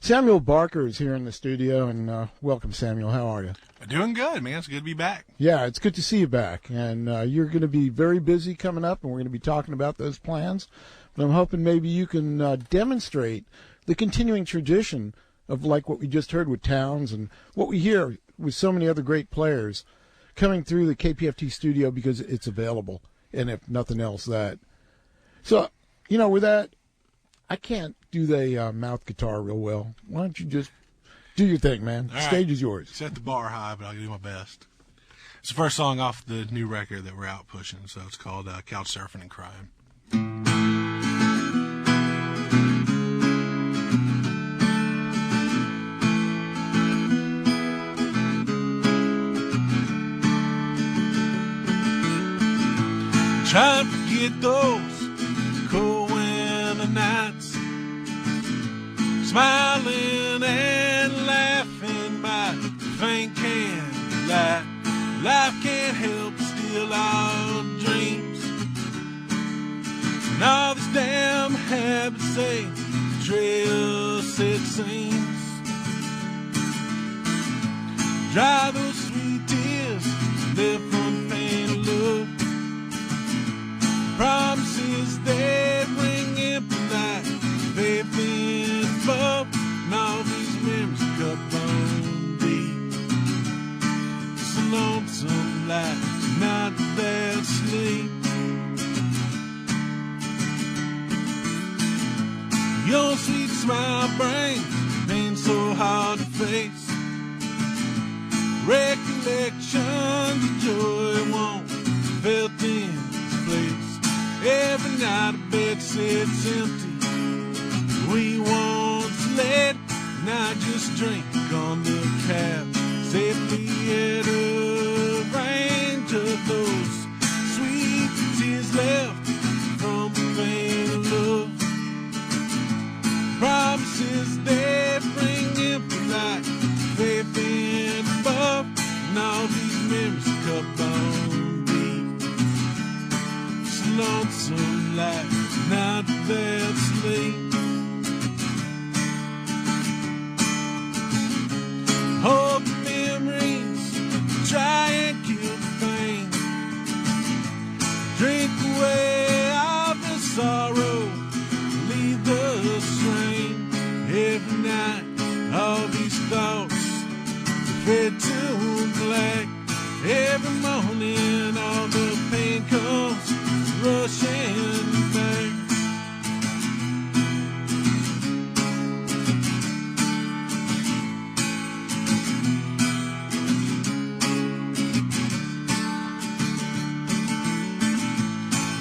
Samuel Barker is here in the studio, and welcome, Samuel. How are you? Doing good, man. It's good to be back. Yeah, it's good to see you back. And you're going to be very busy coming up, and we're going to be talking about those plans. But I'm hoping maybe you can demonstrate the continuing tradition of like what we just heard with Towns and what we hear with so many other great players coming through the KPFT studio because it's available, and if nothing else, that. So, with that, I can't do the mouth guitar real well. Why don't you just do your thing, man? All Stage right. is yours. Set the bar high, but I'll do my best. It's the first song off the new record that we're out pushing, so it's called Couch Surfing and Crying. Trying to forget those cold winter nights, smiling and laughing by faint candlelight. Life can't help but steal our dreams, and all these damn habits say betray us, it seems. Dry those sweet tears left from pain and love. Promises they bring empty night, faith in above, and all these memories cut bone deep. It's a lonesome life, not without sleep. Your sweet smile brings pain so hard to face. Recollections of joy won't felt in this place. Every night a bed sits empty. We once led, and I just drink on the cab, safely at a range of those sweet tears left from pain and love. Promises they bring empty light, faith in above, and all these memories cut bone deep. It's a lonesome life, not without sleep. Hold the memories, try and kill the pain. Drink away all the sorrow, leave the strain. Every night, all these thoughts fade to black. Every morning, all the pain comes rushing back.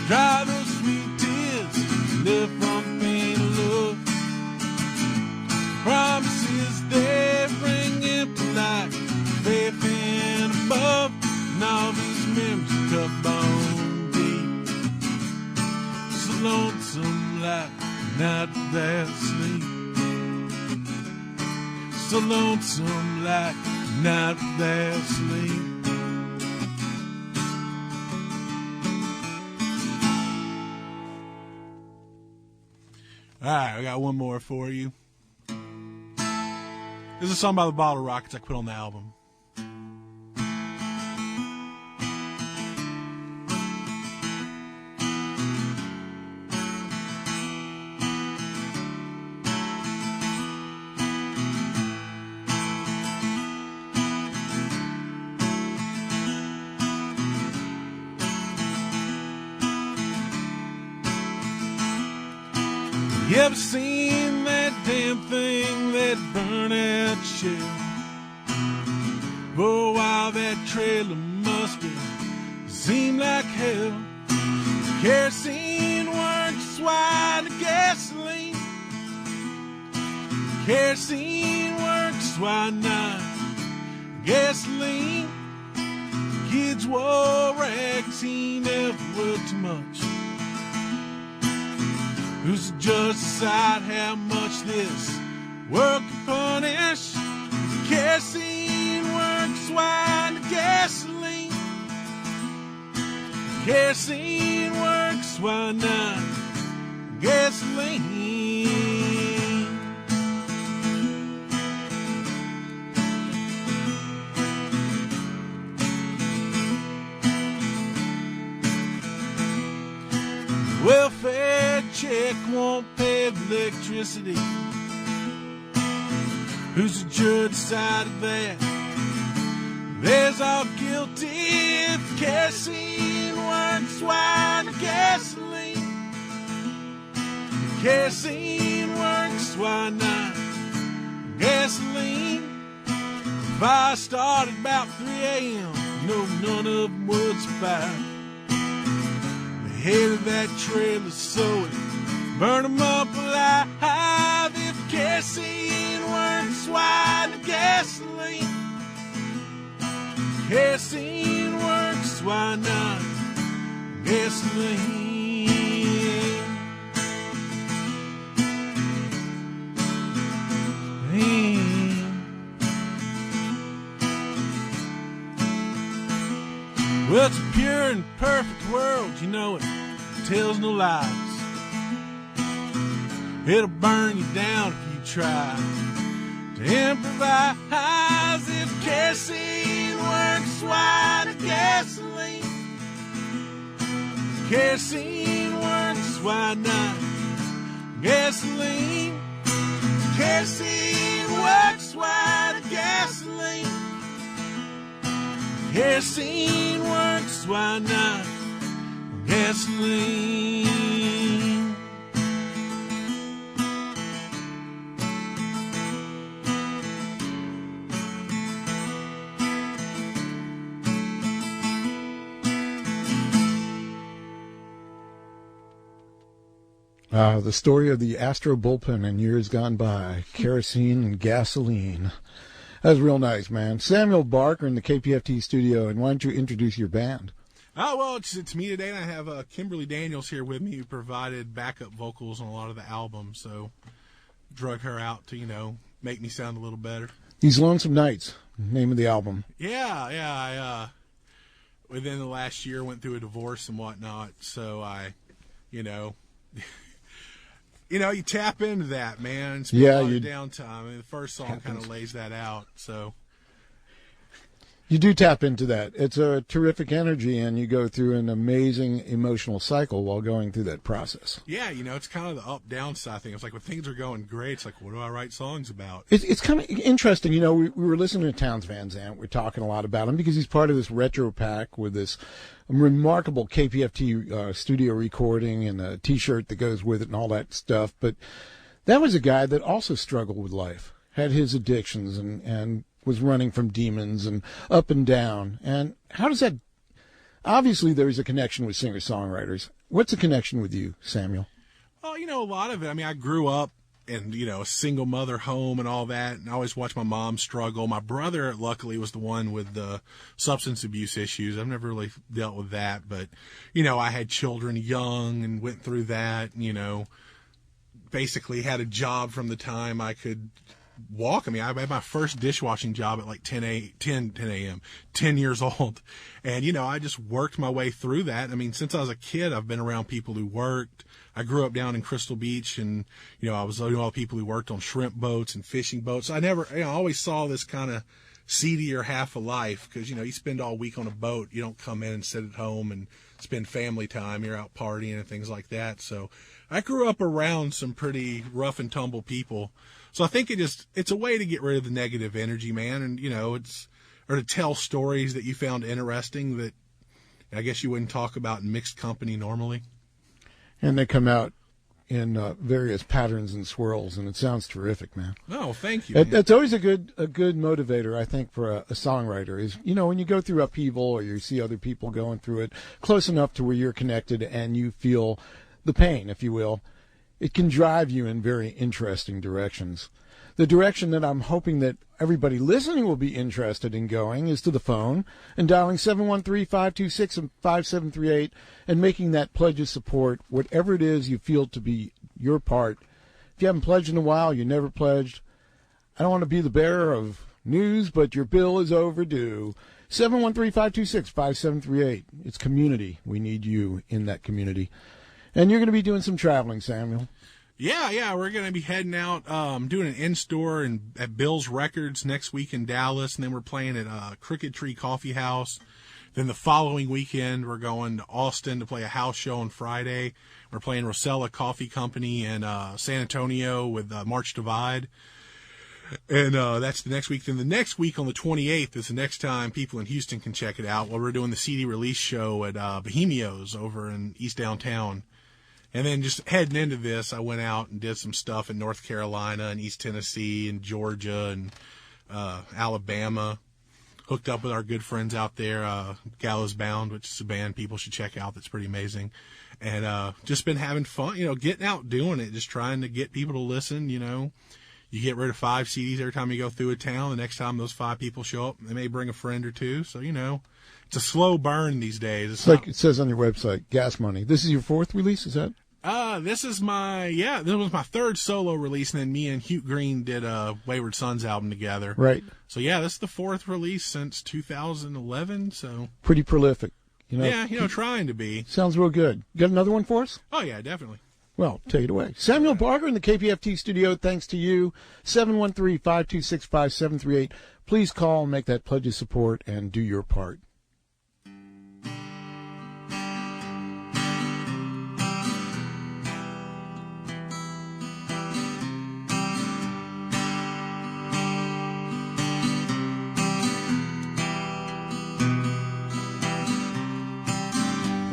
Dry those sweet tears left from pain and love. Promises they bring empty light, faith in above, and all these memories cut bone deep. It's a lonesome life, not without sleep. It's a lonesome life, not without sleep. All right, I got one more for you. This is a song by the Bottle Rockets I put on the album. You ever seen that damn thing that burn out shell? For a while that trailer must have seemed like hell. Kerosene works why the gasoline. Kerosene works why not gasoline. Kids wore rags, he never worked too much. Who's just decide how much this work can punish? Kerosene works why the gasoline. Kerosene works why not gasoline. electricity. Who's the judge side of that? There's all guilty if kerosene weren't swine or gasoline. If kerosene works, why not gasoline? Fire started about 3 a.m. No, none of them would survive. The head of that trailer, so it burn them up alive. If kerosene weren't swine or gasoline. Kerosene works, why not gasoline? Well, it's a pure and perfect world, you know it tells no lies. It'll burn you down if you try to improvise. If kerosene works, why not gasoline? If kerosene works, why not gasoline? If kerosene works, why not gasoline? If kerosene works, why not gasoline? The story of the Astro bullpen in years gone by, kerosene and gasoline. That was real nice, man. Samuel Barker in the KPFT studio, and why don't you introduce your band? Oh, well, it's me today, and I have Kimberly Daniels here with me, who provided backup vocals on a lot of the albums, so drug her out to, make me sound a little better. These Lonesome Nights, name of the album. Yeah, I, within the last year, went through a divorce and whatnot, so I, you tap into that, man. Spend a lot of downtime. I mean, the first song kind of lays that out. So you do tap into that. It's a terrific energy, and you go through an amazing emotional cycle while going through that process. Yeah, it's kind of the up-down side thing. It's like when things are going great, it's like, what do I write songs about? It's kind of interesting. We were listening to Townes Van Zandt. We're talking a lot about him because he's part of this retro pack with this remarkable KPFT studio recording and a T-shirt that goes with it and all that stuff. But that was a guy that also struggled with life, had his addictions, and was running from demons and up and down. And how does that... Obviously, there's a connection with singer-songwriters. What's the connection with you, Samuel? Oh, a lot of it. I mean, I grew up in, a single mother home and all that, and I always watched my mom struggle. My brother, luckily, was the one with the substance abuse issues. I've never really dealt with that, but, I had children young and went through that, basically had a job from the time I could walk. I mean, I had my first dishwashing job at like 10 a.m., 10 years old. And, I just worked my way through that. I mean, since I was a kid, I've been around people who worked. I grew up down in Crystal Beach, and, I was all the people who worked on shrimp boats and fishing boats. I never, I always saw this kind of seedier half of life because, you spend all week on a boat. You don't come in and sit at home and spend family time. You're out partying and things like that. So I grew up around some pretty rough and tumble people. So I think it's a way to get rid of the negative energy, man. And, or to tell stories that you found interesting that I guess you wouldn't talk about in mixed company normally. And they come out in various patterns and swirls, and it sounds terrific, man. Oh, thank you. That's always a good motivator, I think, for a songwriter is, when you go through upheaval or you see other people going through it close enough to where you're connected and you feel the pain, if you will, it can drive you in very interesting directions. The direction that I'm hoping that everybody listening will be interested in going is to the phone and dialing 713-526-5738 and making that pledge of support, whatever it is you feel to be your part. If you haven't pledged in a while, you never pledged, I don't want to be the bearer of news, but your bill is overdue. 713-526-5738. It's community. We need you in that community. And you're going to be doing some traveling, Samuel. Yeah, we're going to be heading out, doing an in-store at Bill's Records next week in Dallas, and then we're playing at Crooked Tree Coffee House Then the following weekend, we're going to Austin to play a house show on Friday. We're playing Rosella Coffee Company in San Antonio with March Divide. And that's the next week. Then the next week on the 28th is the next time people in Houston can check it out. Well, we're doing the CD release show at Bohemios over in East Downtown. And then just heading into this, I went out and did some stuff in North Carolina and East Tennessee and Georgia and Alabama. Hooked up with our good friends out there, Gallows Bound, which is a band people should check out. That's pretty amazing. And just been having fun, getting out, doing it, just trying to get people to listen, You get rid of 5 CDs every time you go through a town. The next time those 5 people show up, they may bring a friend or two. So, it's a slow burn these days. It's like it says on your website, Gas Money. This is your 4th release, is that? This was my 3rd solo release, and then me and Hugh Green did a Wayward Sons album together. Right. So, this is the 4th release since 2011, so. Pretty prolific. Trying to be. Sounds real good. Got another one for us? Oh, yeah, definitely. Well, take it away. Samuel Barger in the KPFT studio, thanks to you. 713-526-5738. Please call and make that pledge of support and do your part.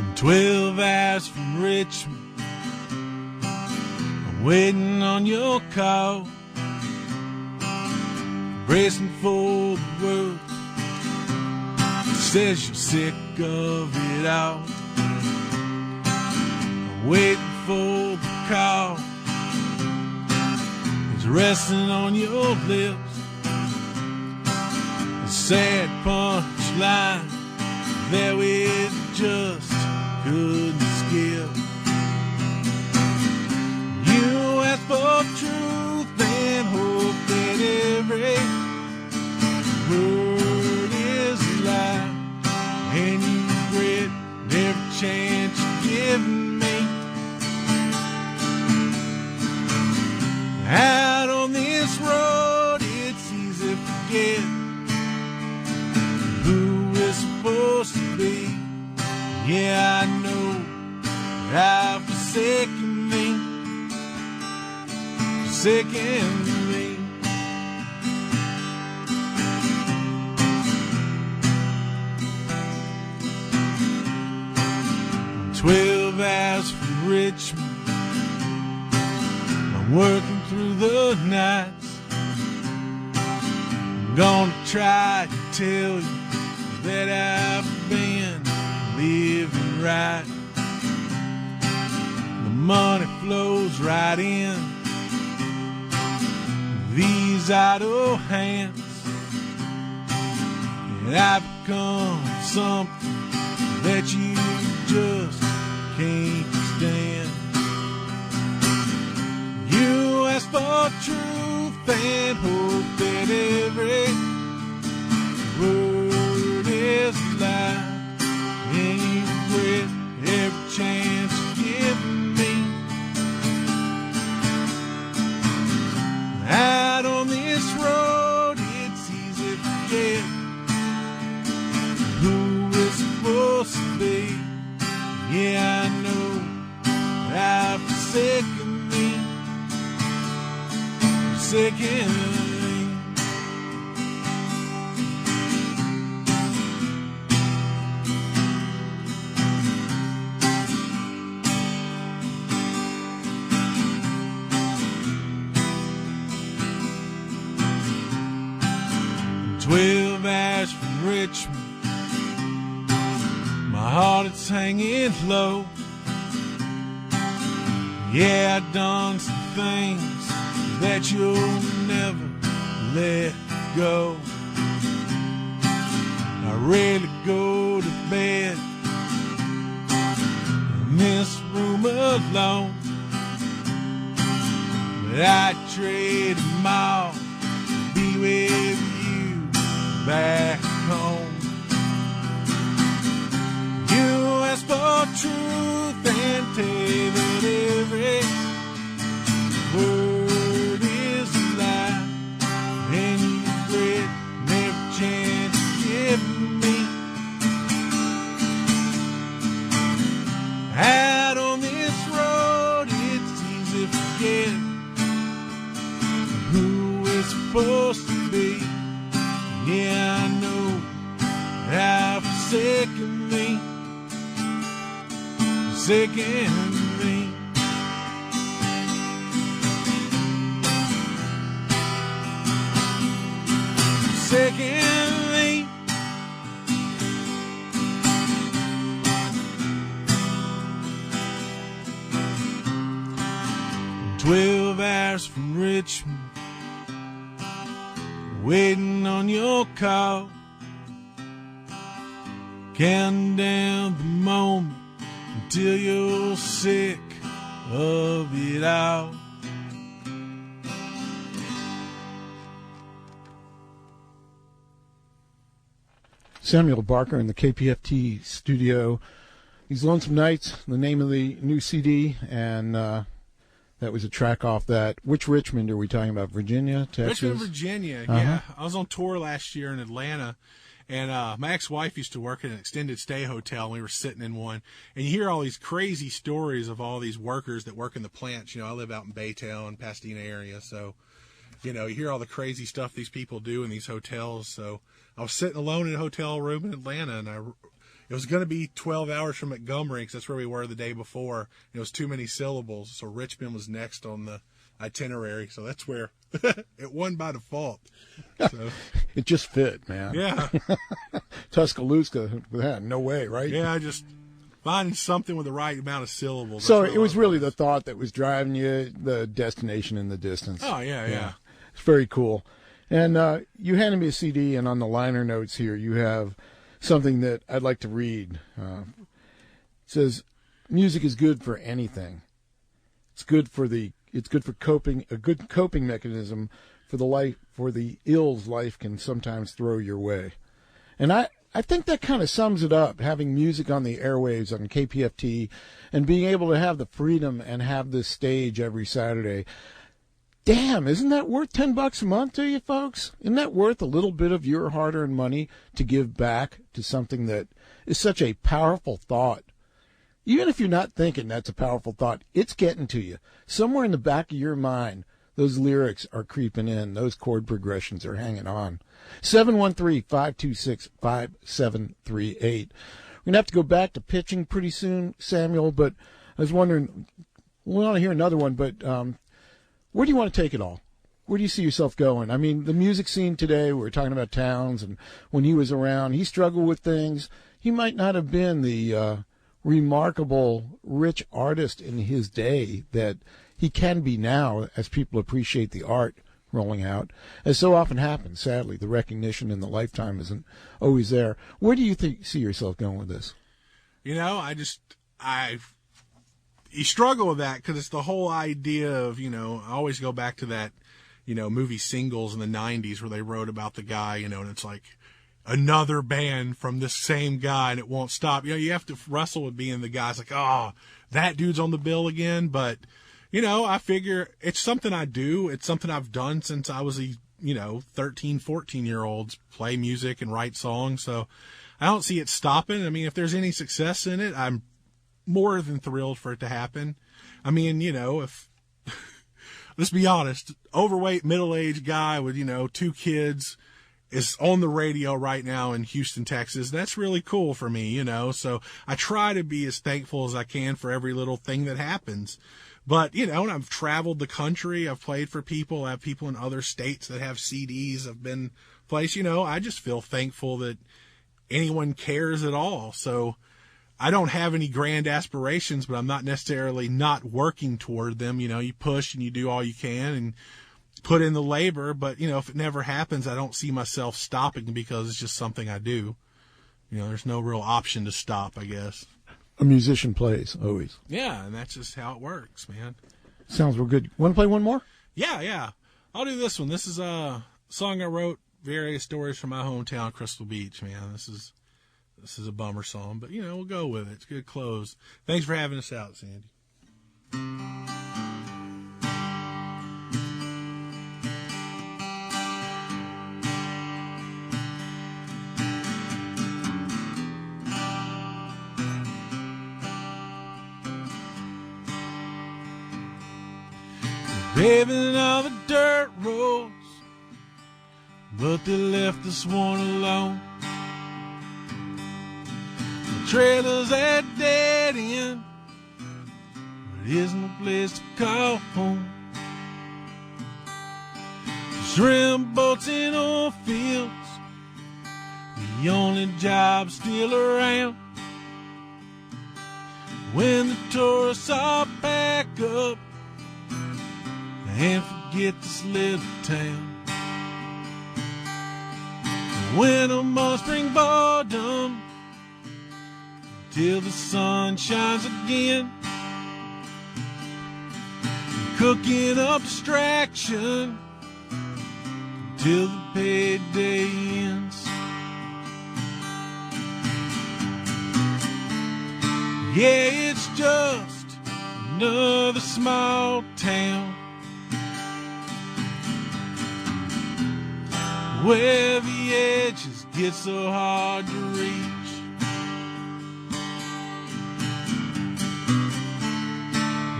I'm 12 hours from Richmond, waiting on your call, bracing for the world. Says you're sick of it all. I'm waiting for the call. It's resting on your lips. A sad punchline that we just couldn't skip. Ask for truth and hope that every word is a lie, and you regret every chance you've given me. Out on this road, it's easy to forget who we're supposed to be. Yeah, I know I've forsaken me. Forsaken me. 12 hours from Richmond, I'm working through the nights. I'm gonna try to tell you that I've been living right. The money flows right in these idle hands, and I've become something that you just can't stand. You ask for truth and hope that every word is a lie, and you regret every chance you give me. Out on this road, it's easy to forget who we're supposed to be. Yeah, I know I've forsaken me, forsaken me. 12 hours from Richmond, my heart is hanging low. Yeah, I done some things that you'll never let go. I rarely go to bed in this room alone, but I trade them all to be with you back home. You ask for truth and tell that every word is a lie, and you regret every chance you give me. who we're supposed to be. Yeah, I know how forsaken me, forsaken me. Forsaken me. 12 hours from Richmond, waiting on your call, counting down the moment until you're sick of it all. Samuel Barker in the KPFT studio. These Lonesome Nights, the name of the new CD, and that was a track off that. Which Richmond are we talking about? Virginia, Texas? Richmond, Virginia, yeah. I was on tour last year in Atlanta, and my ex-wife used to work at an extended stay hotel, and we were sitting in one. And you hear all these crazy stories of all these workers that work in the plants. You know, I live out in Baytown, Pasadena area, so, you know, you hear all the crazy stuff these people do in these hotels. So I was sitting alone in a hotel room in Atlanta, and it was going to be 12 hours from Montgomery because that's where we were the day before. It was too many syllables, so Richmond was next on the itinerary. So that's where it won by default. So it just fit, man. Yeah. Tuscaloosa, no way, right? Yeah, just finding something with the right amount of syllables. So it was really the thought that was driving you, the destination in the distance. Oh, yeah. It's very cool. And you handed me a CD, and on the liner notes here, you have something that I'd like to read. It says, "Music is good for anything. It's good for coping, a good coping mechanism for the ills life can sometimes throw your way." And I think that kind of sums it up, having music on the airwaves on KPFT and being able to have the freedom and have this stage every Saturday. Damn, isn't that worth $10 a month to you folks? Isn't that worth a little bit of your hard-earned money to give back to something that is such a powerful thought? Even if you're not thinking that's a powerful thought, it's getting to you. Somewhere in the back of your mind, those lyrics are creeping in. Those chord progressions are hanging on. 713-526-5738. We're going to have to go back to pitching pretty soon, Samuel, but I was wondering, we want to hear another one, but where do you want to take it all? Where do you see yourself going? I mean, the music scene today, we were talking about Towns, and when he was around, he struggled with things. He might not have been the remarkable, rich artist in his day that he can be now as people appreciate the art rolling out. As so often happens, sadly, the recognition in the lifetime isn't always there. Where do you see yourself going with this? You know, you struggle with that because it's the whole idea of, you know, I always go back to that, you know, movie Singles in the 90s where they wrote about the guy, you know, and it's like another band from this same guy and it won't stop. You know, you have to wrestle with being the guy's like, oh, that dude's on the bill again. But, you know, I figure it's something I do. It's something I've done since I was 13, 14-year-olds, play music and write songs. So I don't see it stopping. I mean, if there's any success in it, I'm more than thrilled for it to happen. I mean, you know, if let's be honest, overweight, middle-aged guy with, you know, 2 kids is on the radio right now in Houston, Texas. That's really cool for me, you know. So I try to be as thankful as I can for every little thing that happens. But, you know, and I've traveled the country. I've played for people. I have people in other states that have CDs. I've been placed, you know. I just feel thankful that anyone cares at all. So I don't have any grand aspirations, but I'm not necessarily not working toward them. You know, you push and you do all you can and put in the labor. But, you know, if it never happens, I don't see myself stopping because it's just something I do. You know, there's no real option to stop, I guess. A musician plays, always. Yeah, and that's just how it works, man. Sounds real good. Want to play one more? Yeah. I'll do this one. This is a song I wrote, various stories from my hometown, Crystal Beach, man. This is a bummer song, but, you know, we'll go with it. It's a good close. Thanks for having us out, Sandy. Paving all the dirt roads but they left this one alone. The trailer's at dead end, but isn't a place to call home. Shrimp boats in oil fields, the only job still around. When the tourists all pack up and forget this little town. The winter months bring boredom till the sun shines again. Cooking up distraction till the payday ends. Yeah, it's just another small town where the edges get so hard to reach.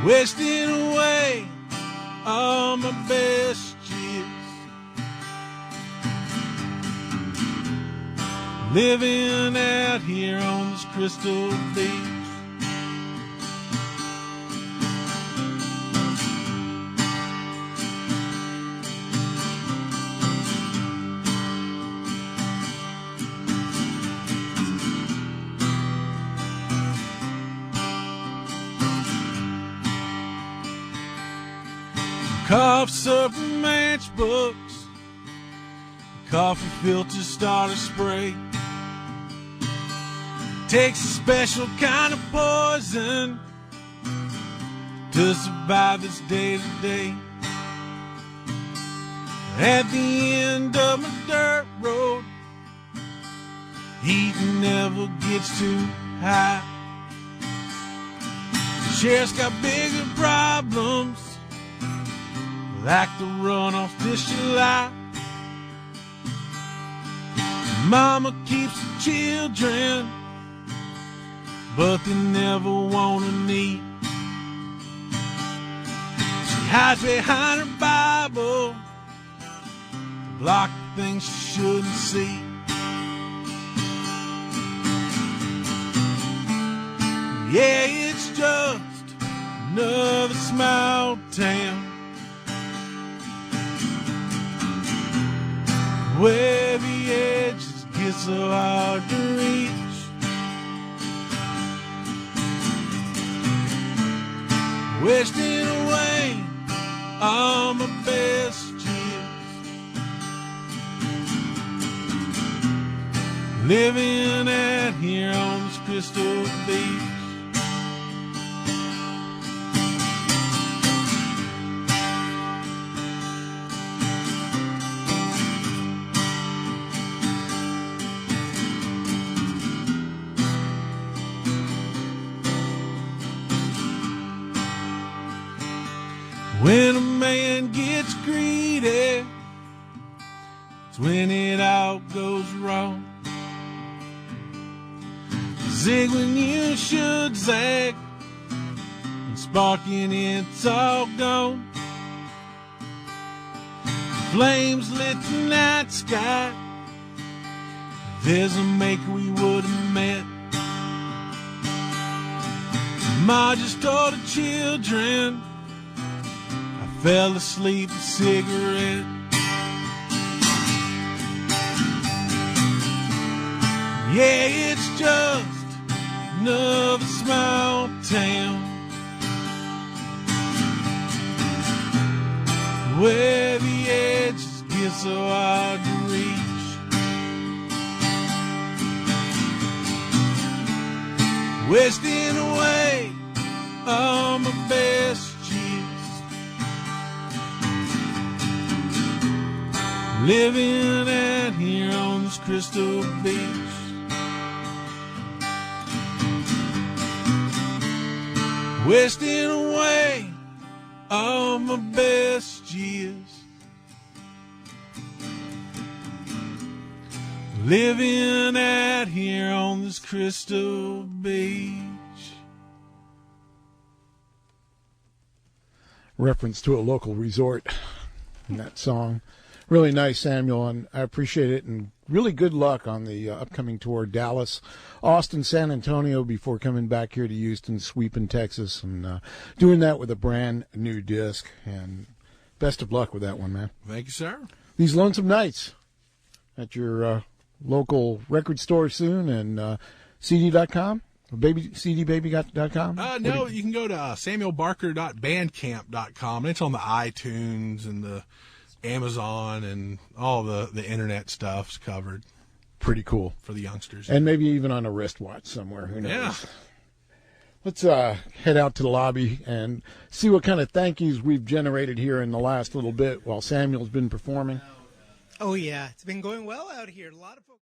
Wasting away all my best years, living out here on this crystal beach. Cough syrup and matchbooks, coffee filter starter spray. Takes a special kind of poison to survive this day to day. At the end of my dirt road, heat never gets too high. The sheriff's got bigger problems, like the runoff this July. Mama keeps the children, but they never want to meet. She hides behind her Bible to block the things she shouldn't see. Yeah, it's just another small town where the edges get so hard to reach. Wasting away all my best years, living out here on this crystal beach. When a man gets greedy, it's when it all goes wrong. Zig when you should zag, and sparking it's all gone. Flames lit the night sky, there's a maker we would have met. Ma just told the children, fell asleep, a cigarette. Yeah, it's just another small town where the edges get so hard to reach. Wasting away all my best years, living out here on this crystal beach. Wasting away all my best years, living out here on this crystal beach. Reference to a local resort in that song. Really nice, Samuel, and I appreciate it. And really good luck on the upcoming tour, Dallas, Austin, San Antonio, before coming back here to Houston, sweeping Texas, and doing that with a brand new disc. And best of luck with that one, man. Thank you, sir. These Lonesome Nights at your local record store soon, and CD.com. CDbaby.com? No, you can go to samuelbarker.bandcamp.com. It's on the iTunes and the Amazon and all the internet stuff's covered. Pretty cool. For the youngsters. And maybe even on a wristwatch somewhere. Who knows? Yeah. Let's head out to the lobby and see what kind of thank yous we've generated here in the last little bit while Samuel's been performing. Oh, yeah. It's been going well out here. A lot of folks.